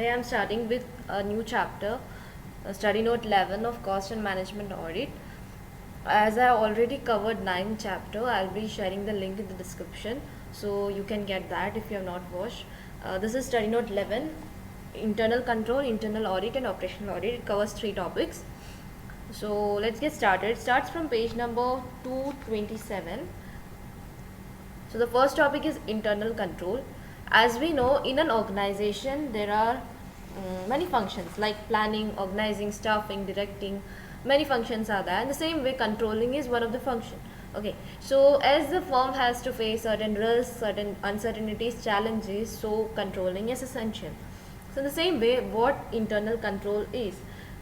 today I'm starting with a new chapter, study note 11 of cost and management audit. As I already covered 9 chapter, I'll be sharing the link in the description so you can get that if you have not watched. This is study note 11, internal control, internal audit and operational audit. It covers 3 topics. So let's get started. It starts from page number 227. So the first topic is internal control. As we know, in an organization there are many functions like planning, organizing, staffing, directing. Many functions are there. In the same way, controlling is one of the function. Okay, so as the firm has to face certain risks, certain uncertainties, challenges, so controlling is essential. So in the same way, what internal control is,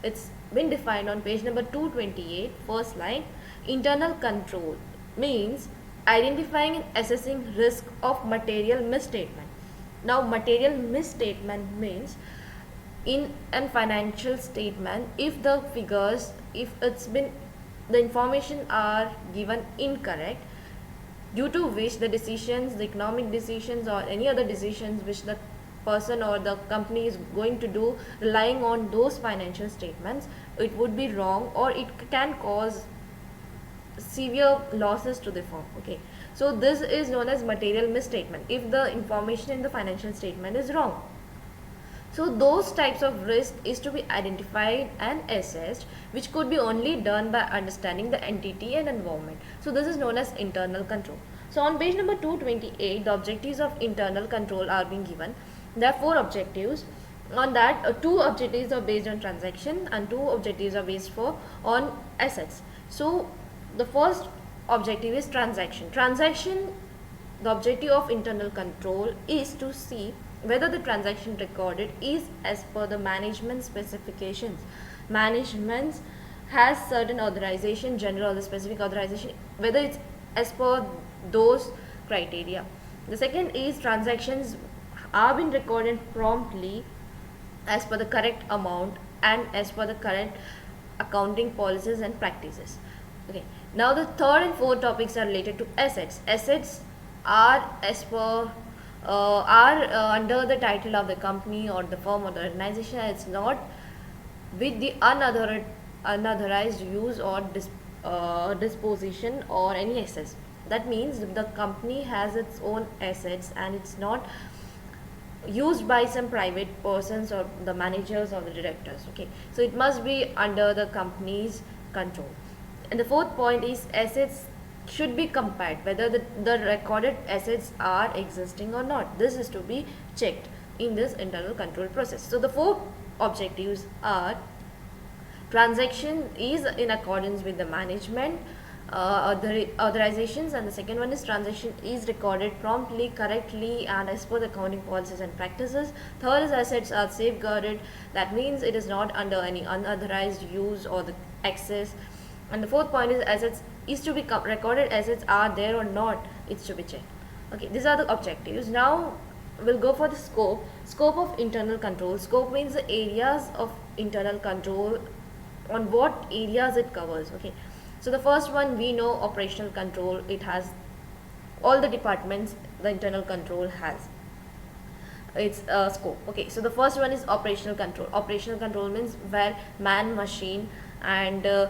it's been defined on page number 228, first line. Internal control means identifying and assessing risk of material misstatement. Now material misstatement means in a financial statement, if the figures, if it's been, the information are given incorrect, due to which the decisions, the economic decisions or any other decisions which the person or the company is going to do relying on those financial statements, it would be wrong or it can cause severe losses to the firm. Okay, so this is known as material misstatement if the information in the financial statement is wrong. So those types of risk is to be identified and assessed, which could be only done by understanding the entity and environment. So this is known as internal control. So on page number 228, the objectives of internal control are being given. There are 4 objectives. On that, 2 objectives are based on transaction and 2 objectives are based on assets. So the first objective is transaction. The objective of internal control is to see whether the transaction recorded is as per the management specifications. Management has certain authorization, general or the specific authorization, whether it's as per those criteria. The second is transactions are being recorded promptly as per the correct amount and as per the current accounting policies and practices. Okay, now the third and fourth topics are related to assets. Assets are as per under the title of the company or the firm or the organization. It's not with the unauthorized use or disposition or any assets. That means the company has its own assets and it's not used by some private persons or the managers or the directors. Okay, so it must be under the company's control. And the fourth point is assets should be compared whether the recorded assets are existing or not. This is to be checked in this internal control process. So the 4 objectives are: transaction is in accordance with the management authorizations, and the second one is transaction is recorded promptly, correctly and as per the accounting policies and practices. Third is assets are safeguarded, that means it is not under any unauthorized use or the access. And the fourth point is assets is to be recorded, assets are there or not, it's to be checked. Okay, these are the objectives. Now we'll go for the scope of internal control. Scope means the areas of internal control, on what areas it covers. Okay, so the first one, we know operational control. It has all the departments the internal control has its scope. Okay, so the first one is operational control. Operational control means where man machine and the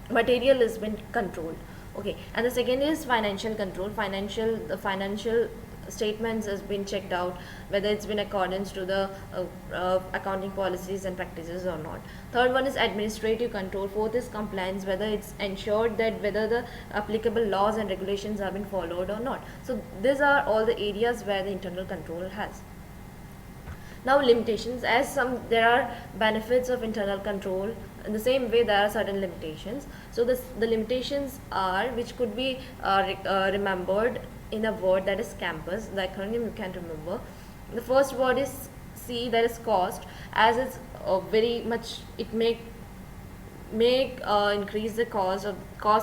material has been controlled. Okay, and the second is financial control. The financial statements has been checked out whether it's been accordance to the accounting policies and practices or not. Third one is administrative control. Fourth is compliance, whether it's ensured that whether the applicable laws and regulations have been followed or not. So these are all the areas where the internal control has. Now limitations, as there are benefits of internal control, in the same way there are certain limitations. So the limitations are, which could be remembered in a word, that is campus. The acronym you can remember. The first word is C, that is cost, as it's very much, it make increase the cost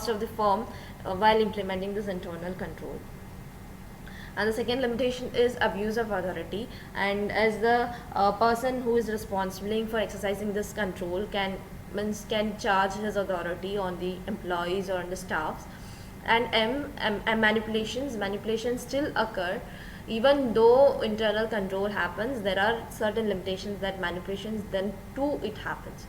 of the firm while implementing this internal control. And the second limitation is abuse of authority, and as the person who is responsible for exercising this control can charge his authority on the employees or on the staffs. And manipulations still occur Even though internal control happens, there are certain limitations, that manipulations then too it happens.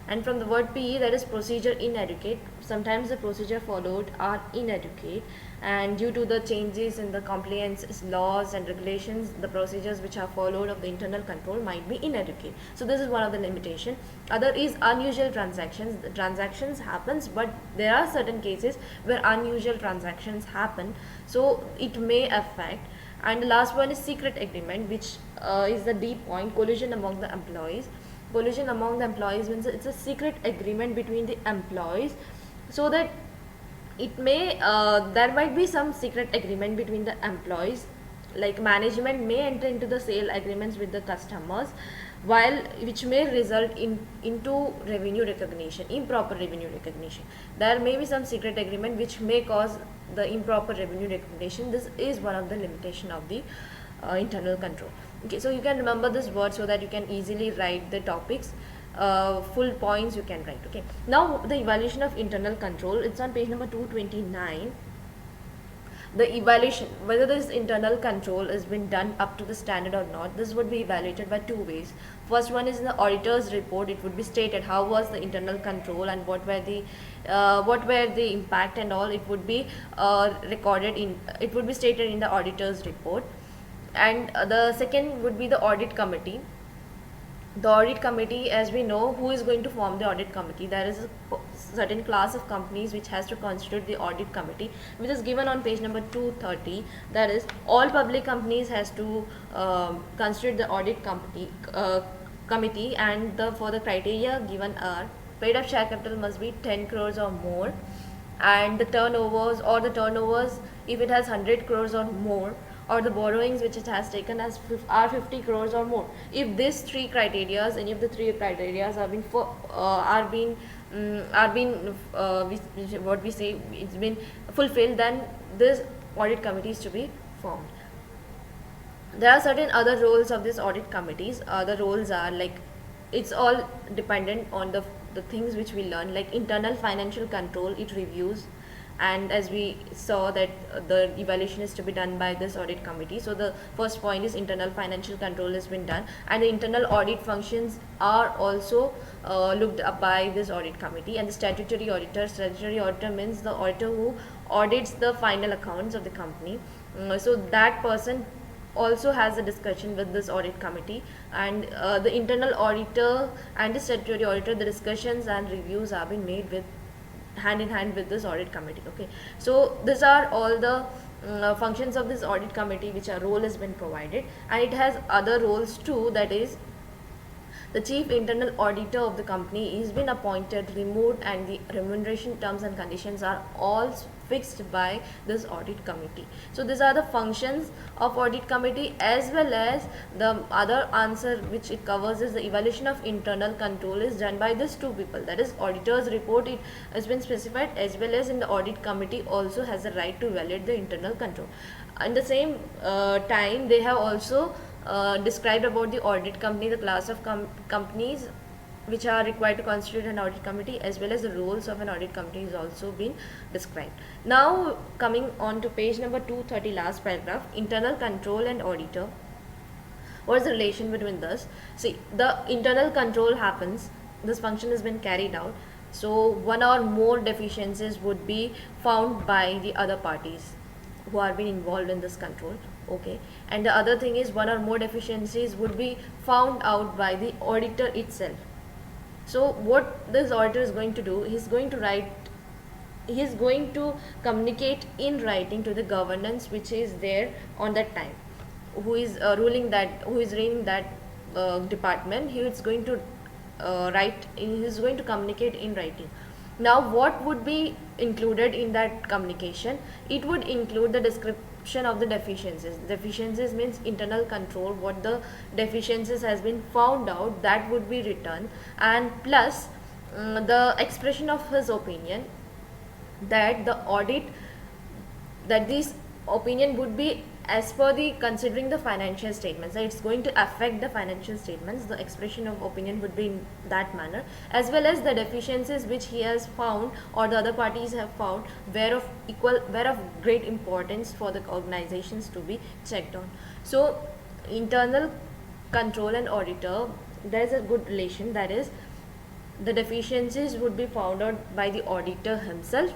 And from the word PE, that is procedure inadequate. Sometimes the procedure followed are inadequate, and due to the changes in the compliance laws and regulations, the procedures which are followed of the internal control might be inadequate. So this is one of the limitation. Other is unusual transactions. The transactions happens, but there are certain cases where unusual transactions happen, so it may affect. And the last one is secret agreement, which is the D point, collusion among the employees. Collusion among the employees means it's a secret agreement between the employees, so that it may there might be some secret agreement between the employees, like management may enter into the sale agreements with the customers, while which may result in into revenue recognition, improper revenue recognition. There may be some secret agreement which may cause the improper revenue recognition. This is one of the limitation of the internal control. Okay, so you can remember this word so that you can easily write the topics, full points you can write. Okay, now the evaluation of internal control, it's on page number 229. The evaluation whether this internal control has been done up to the standard or not, this would be evaluated by two ways. First one is in the auditor's report. It would be stated how was the internal control and what were the impact and all. It would be recorded in, it would be stated in the auditor's report. And the second would be the audit committee. The audit committee, as we know, who is going to form the audit committee? There is a certain class of companies which has to constitute the audit committee, which is given on page number 230. That is, all public companies has to constitute the audit committee, and for the criteria given are paid up share capital must be 10 crores or more, and the turnovers if it has 100 crores or more, or the borrowings which it has taken as are 50 crores or more. If these three criterias, any of the three criterias are what we say, it's been fulfilled, then this audit committee is to be formed. There are certain other roles of this audit committees. The roles are like, it's all dependent on the things which we learn, like internal financial control, it reviews. And as we saw that the evaluation is to be done by this audit committee, so the first point is internal financial control has been done, and the internal audit functions are also looked up by this audit committee. And the statutory auditor means the auditor who audits the final accounts of the company. So that person also has a discussion with this audit committee. And the internal auditor and the statutory auditor, the discussions and reviews have been made with hand in hand with this audit committee. Okay, so these are all the functions of this audit committee, which a role has been provided. And it has other roles too, that is, the chief internal auditor of the company is been appointed, removed, and the remuneration terms and conditions are all fixed by this audit committee. So these are the functions of audit committee, as well as the other answer which it covers is the evaluation of internal control is done by these two people, that is auditor's report, it has been specified, as well as in the audit committee also has the right to evaluate the internal control. At the same time, they have also described about the audit company, the class of companies which are required to constitute an audit committee, as well as the roles of an audit committee is also been described. Now coming on to page number 230, last paragraph, internal control and auditor. What is the relation between this? See, the internal control happens, this function has been carried out, so one or more deficiencies would be found by the other parties who are being involved in this control. Okay, and the other thing is, one or more deficiencies would be found out by the auditor itself. So what this auditor is going to do, he is going to communicate in writing to the governance which is there on that time, who is ruling that department. He is going to communicate in writing. Now what would be included in that communication? It would include the description of the deficiencies. Deficiencies means internal control, what the deficiencies has been found out, that would be written, and plus the expression of his opinion that this opinion would be as per the considering the financial statements, it's going to affect the financial statements. The expression of opinion would be in that manner, as well as the deficiencies which he has found or the other parties have found were of great importance for the organizations to be checked on. So internal control and auditor, there is a good relation, that is the deficiencies would be found out by the auditor himself,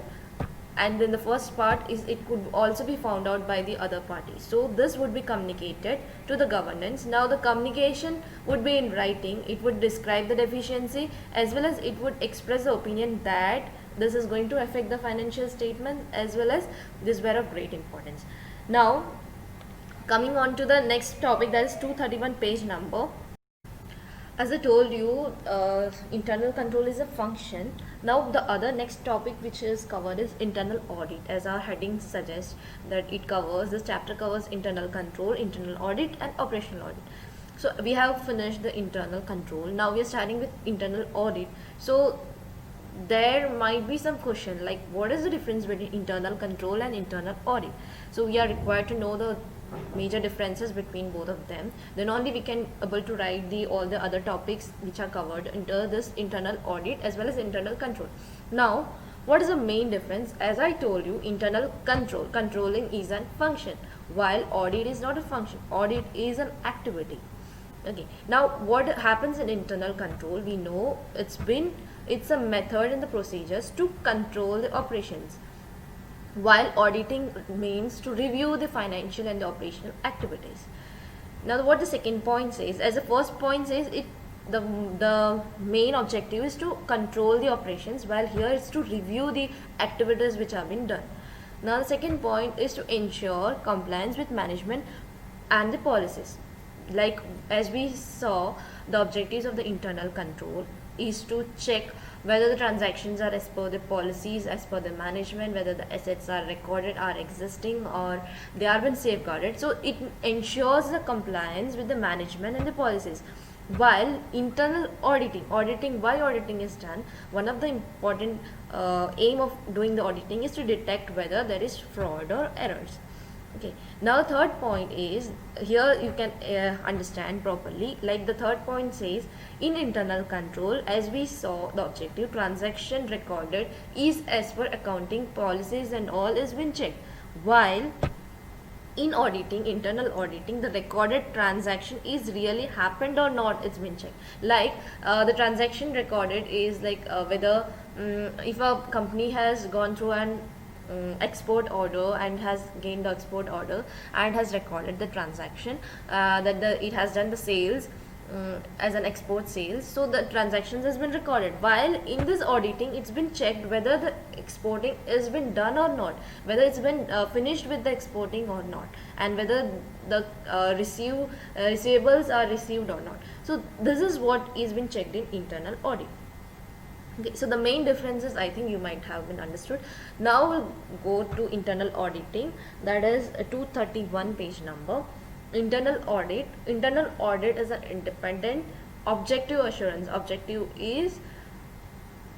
and then the first part is it could also be found out by the other party. So this would be communicated to the governance. Now the communication would be in writing. It would describe the deficiency as well as it would express the opinion that this is going to affect the financial statement as well as this were of great importance. Now coming on to the next topic, that is 231 page number. As I told you, internal control is a function. Now the other next topic which is covered is internal audit, as our heading suggests that it covers, this chapter covers internal control, internal audit and operational audit. So we have finished the internal control. Now we are starting with internal audit. So there might be some question like what is the difference between internal control and internal audit. So we are required to know the major differences between both of them, then only we can able to write the all the other topics which are covered under this internal audit as well as internal control. Now what is the main difference? As I told you, internal control, controlling is a function, while audit is not a function. Audit is an activity. Okay, now what happens in internal control, we know it's a method and the procedures to control the operations, while auditing means to review the financial and the operational activities. Now what the second point says, as the first point says, the main objective is to control the operations, while here it's to review the activities which have been done. Now the second point is to ensure compliance with management and the policies. Like as we saw, the objectives of the internal control is to check whether the transactions are as per the policies, as per the management, whether the assets are recorded, are existing, or they are been safeguarded. So it ensures the compliance with the management and the policies. While internal auditing, why auditing is done, one of the important aim of doing the auditing is to detect whether there is fraud or errors. Okay, now the third point is, here you can understand properly, like the third point says, in internal control, as we saw, the objective transaction recorded is as per accounting policies and all is been checked, while in auditing, internal auditing, the recorded transaction is really happened or not, it's been checked. Like the transaction recorded is like whether if a company has gone through an export order and has gained the export order and has recorded the transaction, that it has done the sales as an export sales, so the transactions has been recorded. While in this auditing, it's been checked whether the exporting has been done or not, whether it's been finished with the exporting or not, and whether the receivables are received or not. So this is what is been checked in internal audit. Okay, so the main differences I think you might have been understood. Now we'll go to internal auditing, that is a 231 page number. Internal audit is an independent objective assurance. Objective is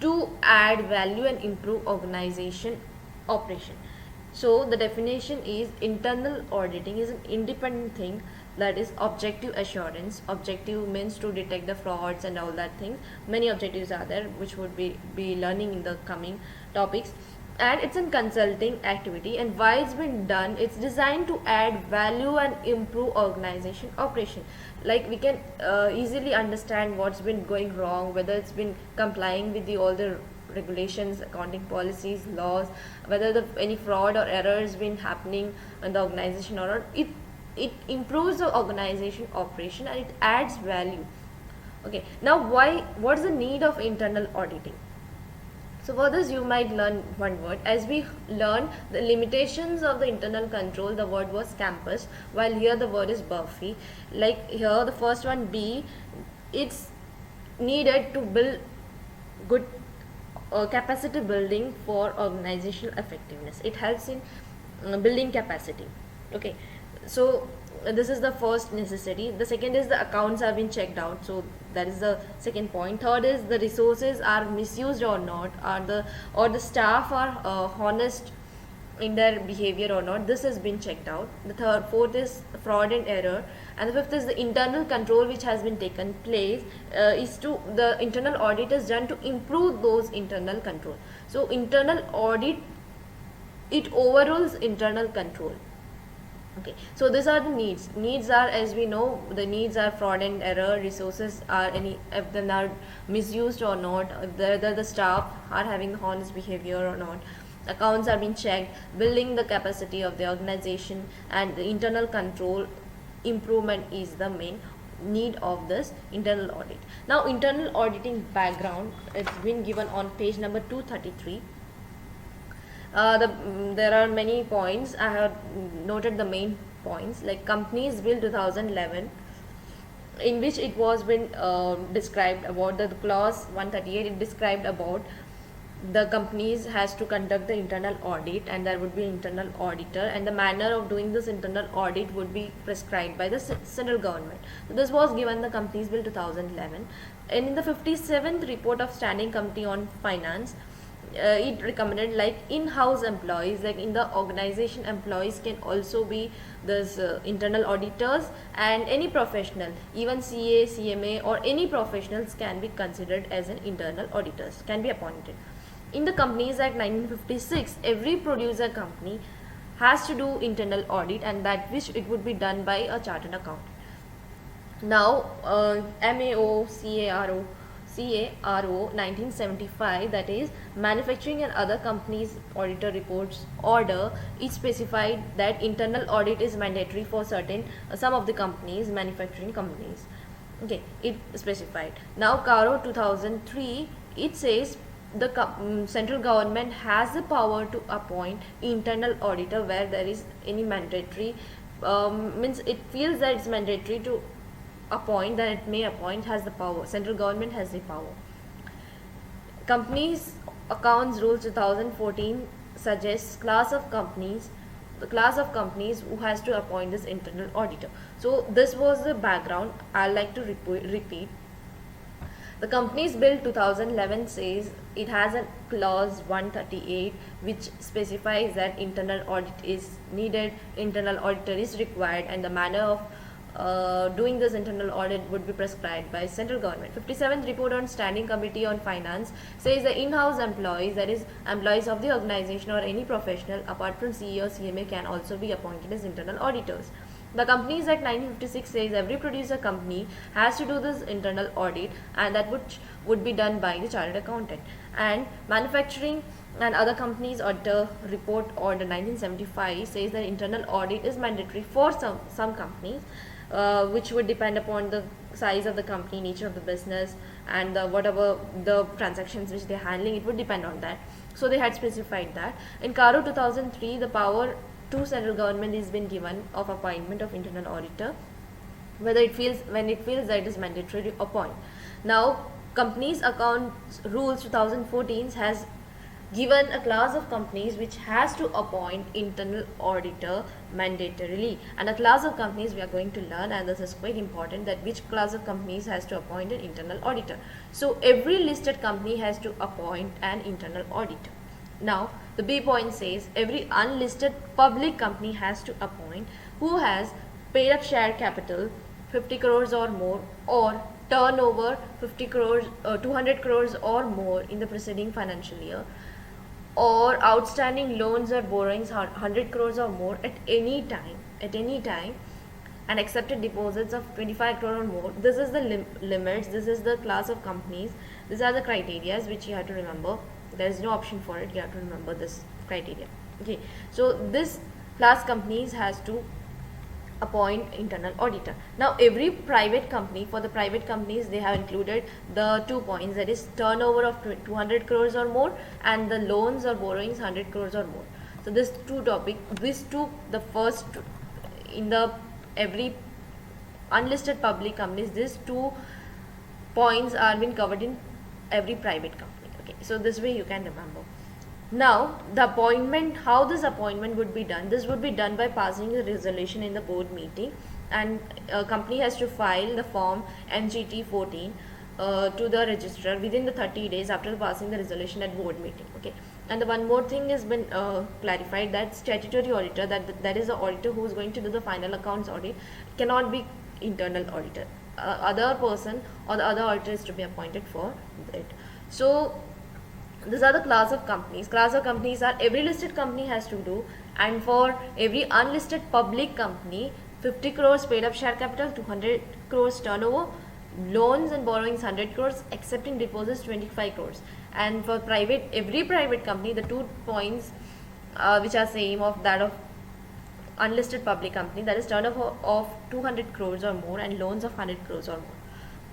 to add value and improve organization operation. So the definition is, internal auditing is an independent thing, that is objective assurance. Objective means to detect the frauds and all that thing. Many objectives are there which would be learning in the coming topics, and it's a consulting activity. And why it's been done, it's designed to add value and improve organization operation. Like we can easily understand what's been going wrong, whether it's been complying with all the regulations, accounting policies, laws, whether any fraud or error has been happening in the organization or not. It improves the organization operation and it adds value. Okay, now what is the need of internal auditing? So for this you might learn one word. As we learned the limitations of the internal control, the word was campus, while here the word is Buffy. Like here the first one, B, it's needed to build good capacity building for organizational effectiveness. It helps in building capacity. Okay, so this is the first necessity. The second is the accounts have been checked out, so that is the second point. Third is the resources are misused or not, or the staff are honest in their behavior or not. This has been checked out. The fourth is fraud and error, and the fifth is the internal control which has been taken place. Is to the internal audit is done to improve those internal control. So internal audit, it overrules internal control. Okay, so these are the needs are, as we know, the needs are fraud and error, resources are any if them are misused or not, if the staff are having honest behavior or not, accounts are being checked, building the capacity of the organization, and the internal control improvement is the main need of this internal audit. Now internal auditing background, it's been given on page number 233. There are many points. I have noted the main points, like Companies Bill 2011, in which it was been described about the clause 138. It described about the companies has to conduct the internal audit, and there would be internal auditor, and the manner of doing this internal audit would be prescribed by the central government. So this was given the Companies Bill 2011, and in the 57th report of Standing Committee on Finance, it recommended like in-house employees, like in the organization employees can also be this internal auditors, and any professional, even CA, CMA or any professionals can be considered as an internal auditors, can be appointed. In the Companies Act 1956, every producer company has to do internal audit, and that which it would be done by a chartered accountant. Now MAO CARO 1975, that is Manufacturing and Other Companies Auditor Reports Order, it specified that internal audit is mandatory for certain some of the companies, manufacturing companies. Okay, it specified. Now CARO 2003, it says the central government has the power to appoint internal auditor where there is any mandatory means it feels that it's mandatory to appoint, that it may appoint, has the power. Central government has the power. Companies Accounts Rules 2014 suggests the class of companies who has to appoint this internal auditor. So this was the background. I'd like to repeat. The Companies Bill 2011 says it has a clause 138 which specifies that internal audit is needed, internal auditor is required, and the manner of doing this internal audit would be prescribed by central government. 57th report on Standing Committee on Finance says the in-house employees, that is employees of the organization or any professional apart from CE or CMA, can also be appointed as internal auditors. The Companies Act 1956 says every producer company has to do this internal audit, and that would be done by the chartered accountant. And Manufacturing and Other Companies Auditor Report Order 1975 says that internal audit is mandatory for some companies, which would depend upon the size of the company, nature of the business, and whatever the transactions which they're handling, it would depend on that. So they had specified that. In CARO 2003, the power to central government is been given of appointment of internal auditor, when it feels that it is mandatory to appoint. Now Companies Accounts Rules 2014 has given a class of companies which has to appoint internal auditor mandatorily, and a class of companies we are going to learn, and this is quite important, that which class of companies has to appoint an internal auditor. So every listed company has to appoint an internal auditor. Now the B point says every unlisted public company has to appoint who has paid up share capital 50 crores or more, or turnover 50 crores 200 crores or more in the preceding financial year, or outstanding loans or borrowings 100 crores or more at any time, and accepted deposits of 25 crore or more. This is the limits, this is the class of companies, these are the criteria which you have to remember. There is no option for it, you have to remember this criteria. Okay, so this class companies has to appoint internal auditor. Now every private company, for the private companies they have included the 2 points, that is turnover of 200 crores or more, and the loans or borrowings 100 crores or more. So this the first in the every unlisted public companies, these 2 points are being covered in every private company. Okay, so this way you can remember. Now the appointment, how this appointment would be done, this would be done by passing a resolution in the board meeting, and a company has to file the form MGT 14 to the registrar within the 30 days after passing the resolution at board meeting. Okay, And the one more thing has been clarified, that statutory auditor, that is the auditor who is going to do the final accounts audit, cannot be internal auditor. Other person or the other auditor is to be appointed for it. So these are the class of companies. Class of companies are every listed company has to do, and for every unlisted public company, 50 crores paid up share capital, 200 crores turnover, loans and borrowings 100 crores, accepting deposits 25 crores. And for private, every private company, the 2 points which are same of that of unlisted public company, that is turnover of 200 crores or more and loans of 100 crores or more.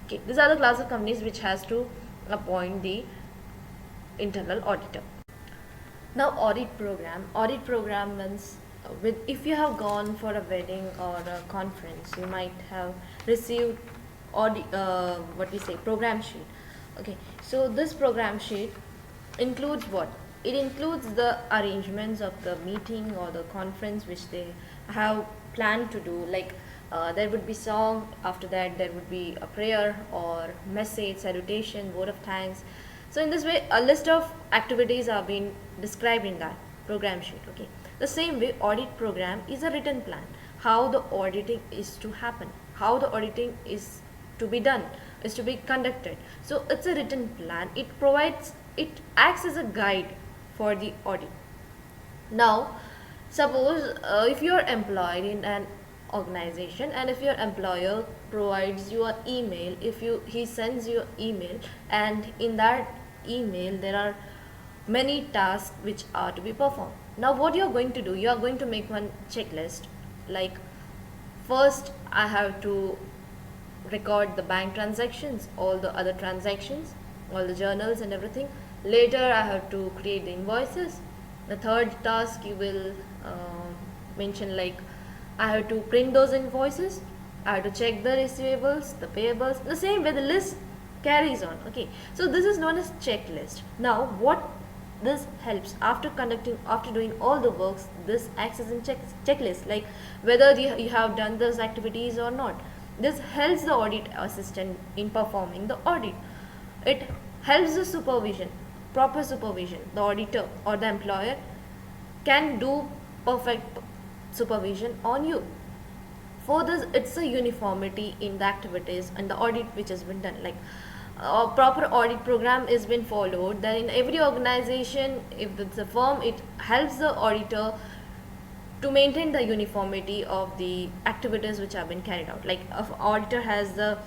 Okay, these are the class of companies which has to appoint the internal auditor. Now audit program means if you have gone for a wedding or a conference, you might have received what we say program sheet. Okay, so this program sheet includes what? It includes the arrangements of the meeting or the conference which they have planned to do, like there would be song, after that there would be a prayer or message, salutation, vote of thanks. So in this way, a list of activities are being described in that program sheet. Okay, the same way audit program is a written plan, how the auditing is to happen, how the auditing is to be done, is to be conducted. So it's a written plan. It acts as a guide for the audit. Now suppose if you are employed in an organization, and if your employer provides you an email, he sends you an email, and in that email there are many tasks which are to be performed. Now what you are going to do, you are going to make one checklist, like first I have to record the bank transactions, all the other transactions, all the journals and everything. Later I have to create the invoices. The third task you will mention, like I have to print those invoices, I have to check the receivables, the payables. The same way the list carries on. Okay, so this is known as checklist. Now what this helps, after doing all the works, this acts as a checklist, like whether you have done those activities or not. This helps the audit assistant in performing the audit. It helps the supervision, proper supervision. The auditor or the employer can do perfect supervision on you. For this, it's a uniformity in the activities and the audit which has been done. Like a proper audit program is been followed, then in every organization, if it's a firm, it helps the auditor to maintain the uniformity of the activities which have been carried out. Like an auditor has the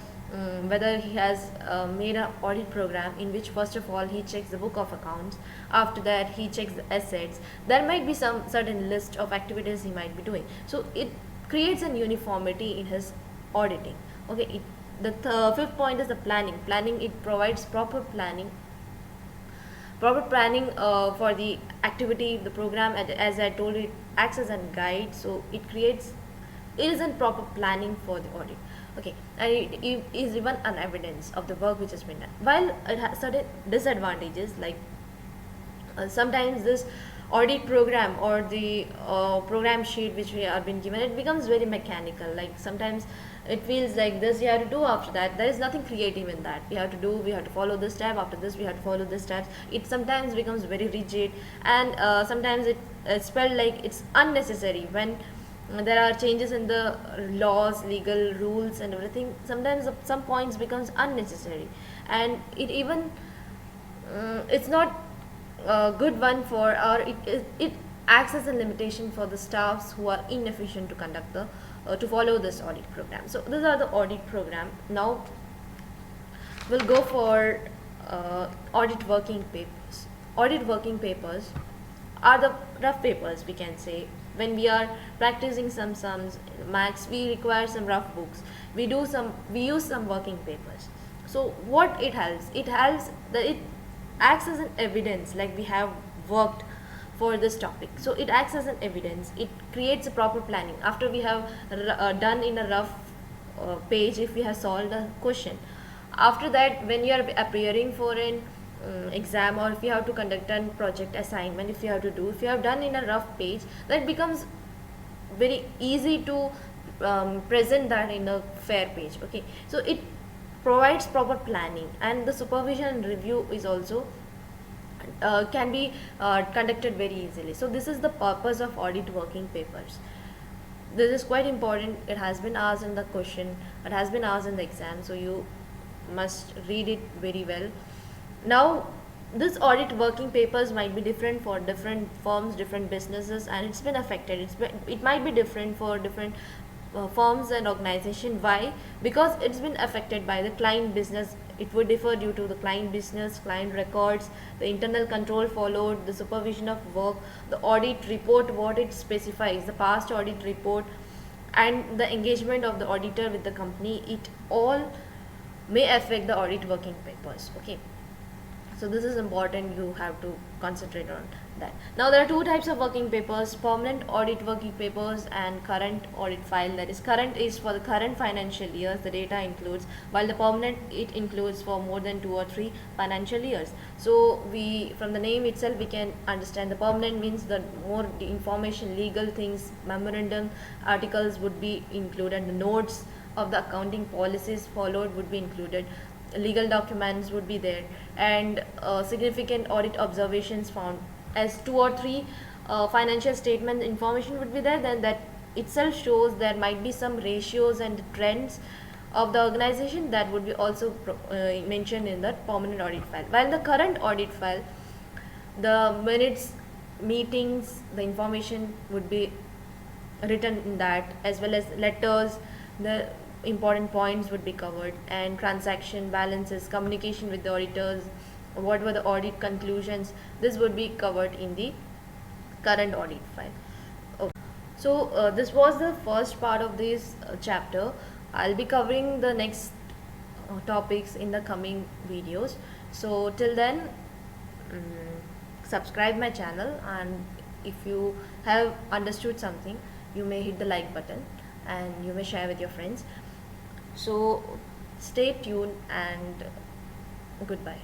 whether he has made an audit program in which first of all he checks the book of accounts, after that he checks the assets, there might be some certain list of activities he might be doing. So it creates an uniformity in his auditing. Okay, the fifth point is the planning. It provides proper planning for the activity, the program. As I told you, it acts as a guide, so it is in proper planning for the audit. Okay, and it is even an evidence of the work which has been done. While it has certain disadvantages, like sometimes this audit program or the program sheet which we are being given, it becomes very mechanical. Like sometimes it feels like this you have to do, after that there is nothing creative in that. We have to follow this step, after this we have to follow this steps. It sometimes becomes very rigid, and sometimes it's felt like it's unnecessary when there are changes in the laws, legal rules and everything. Sometimes some points becomes unnecessary, and it even it's not a good one for, or it acts as a limitation for the staffs who are inefficient to conduct the to follow this audit program. So these are the audit program. Now we'll go for audit working papers. Audit working papers are the rough papers, we can say. When we are practicing some sums, maths, we require some rough books. We use some working papers. So what it helps? It acts as an evidence, like we have worked for this topic. So it acts as an evidence. It creates a proper planning. After we have done in a rough page, if we have solved a question, after that when you are appearing for an exam, or if you have to conduct a project assignment, if you have done in a rough page, that becomes very easy to present that in a fair page. Okay, so it provides proper planning, and the supervision and review is also can be conducted very easily. So this is the purpose of audit working papers. This is quite important. It has been asked in the question, it has been asked in the exam, so you must read it very well. Now, this audit working papers might be different for different firms, different businesses, and it's been affected. It might be different for different firms and organization. Why? Because it's been affected by the client business. It would differ due to the client business, client records, the internal control followed, the supervision of work, the audit report, what it specifies, the past audit report, and the engagement of the auditor with the company. It all may affect the audit working papers. Okay, so this is important, you have to concentrate on that. Now there are two types of working papers: permanent audit working papers and current audit file. That is, current is for the current financial years, the data includes, while the permanent, it includes for more than 2 or 3 financial years. So we, from the name itself, we can understand the permanent means the more the information, legal things, memorandum, articles would be included, the notes of the accounting policies followed would be included, legal documents would be there, and significant audit observations found. As 2 or 3 financial statement information would be there, then that itself shows there might be some ratios and trends of the organization that would be also mentioned in that permanent audit file. While the current audit file, the minutes, meetings, the information would be written in that, as well as letters, the important points would be covered, and transaction balances, communication with the auditors, what were the audit conclusions, this would be covered in the current audit file. Okay. So this was the first part of this chapter. I'll be covering the next topics in the coming videos. So till then, subscribe my channel, and if you have understood something, you may hit the like button and you may share with your friends. So stay tuned and goodbye.